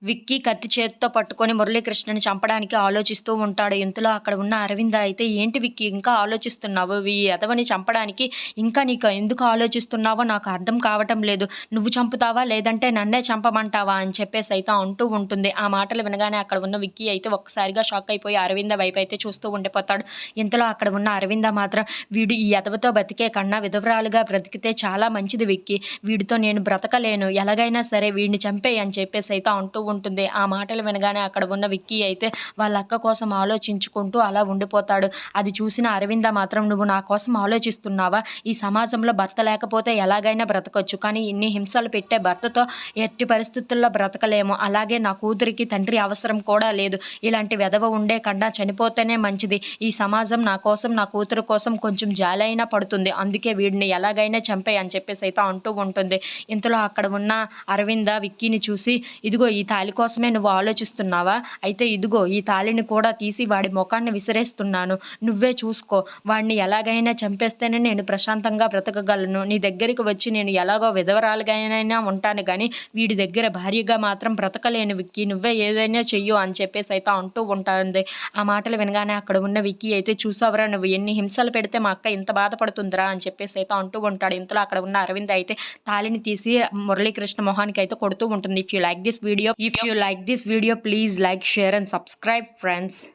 విక్కీ కత్తి చేత్తో పట్టుకొని మురళీకృష్ణని చంపడానికి ఆలోచిస్తూ ఉంటాడు. ఇంతలో అక్కడ ఉన్న అరవింద అయితే, ఏంటి విక్కీ ఇంకా ఆలోచిస్తున్నావు? ఈ ఎదవని చంపడానికి ఇంకా నీకు ఎందుకు ఆలోచిస్తున్నావో నాకు అర్థం కావటం లేదు. నువ్వు చంపుతావా లేదంటే నన్నే చంపమంటావా అని చెప్పేసి అయితే అంటూ ఉంటుంది. ఆ మాటలు వినగానే అక్కడ ఉన్న విక్కీ అయితే ఒక్కసారిగా షాక్ అయిపోయి అరవింద వైపు అయితే చూస్తూ ఉండిపోతాడు. ఇంతలో అక్కడ ఉన్న అరవింద మాత్రం, వీడు ఈ ఎదవతో బతికే కన్నా విధవరాలుగా బ్రతికితే చాలా మంచిది విక్కీ. వీడితో నేను బ్రతకలేను. ఎలాగైనా సరే వీడిని చంపేయి అని చెప్పేసి అయితే అంటూ ఉంటుంది. ఆ మాటలు వినగానే అక్కడ ఉన్న విక్కీ అయితే వాళ్ళ అక్క కోసం ఆలోచించుకుంటూ అలా ఉండిపోతాడు. అది చూసిన అరవింద మాత్రం, నువ్వు నా కోసం ఆలోచిస్తున్నావా? ఈ సమాజంలో భర్త లేకపోతే ఎలాగైనా బ్రతకొచ్చు, కానీ ఇన్ని హింసలు పెట్టే భర్తతో ఎట్టి పరిస్థితుల్లో బ్రతకలేము. అలాగే నా కూతురికి తండ్రి అవసరం కూడా లేదు. ఇలాంటి వెధవ ఉండే కన్నా చనిపోతేనే మంచిది. ఈ సమాజం నా కోసం, నా కూతురు కోసం కొంచెం జాలైనా పడుతుంది. అందుకే వీడిని ఎలాగైనా చంపేయి అని చెప్పేసి అయితే అంటూ ఉంటుంది. ఇంతలో అక్కడ ఉన్న అరవింద విక్కీని చూసి, ఇదిగో ఈ తాళి కోసమే నువ్వు ఆలోచిస్తున్నావా? అయితే ఇదిగో ఈ తాళిని కూడా తీసి వాడి ముఖాన్ని విసిరేస్తున్నాను. నువ్వే చూసుకో. వాడిని ఎలాగైనా చంపేస్తేనే నేను ప్రశాంతంగా బ్రతకగలను. నీ దగ్గరికి వచ్చి నేను ఎలాగో విధవరాలుగానైనా ఉంటాను కానీ వీడి దగ్గర భార్యగా మాత్రం బ్రతకలేను విక్కీ. నువ్వే ఏదైనా చెయ్యు అని చెప్పేసి అయితే అంటూ ఉంటుంది. ఆ మాటలు వినగానే అక్కడ ఉన్న విక్కీ అయితే, చూసావరా నువ్వు ఎన్ని హింసలు పెడితే మా అక్క ఇంత బాధపడుతుందిరా అని చెప్పేసి అయితే అంటూ ఉంటాడు. ఇంతలో అక్కడ ఉన్న అరవింద్ అయితే తాళిని తీసి మురళీకృష్ణ మొహానికి అయితే కొడుతూ ఉంటుంది. If you like this video, please like, share and subscribe friends.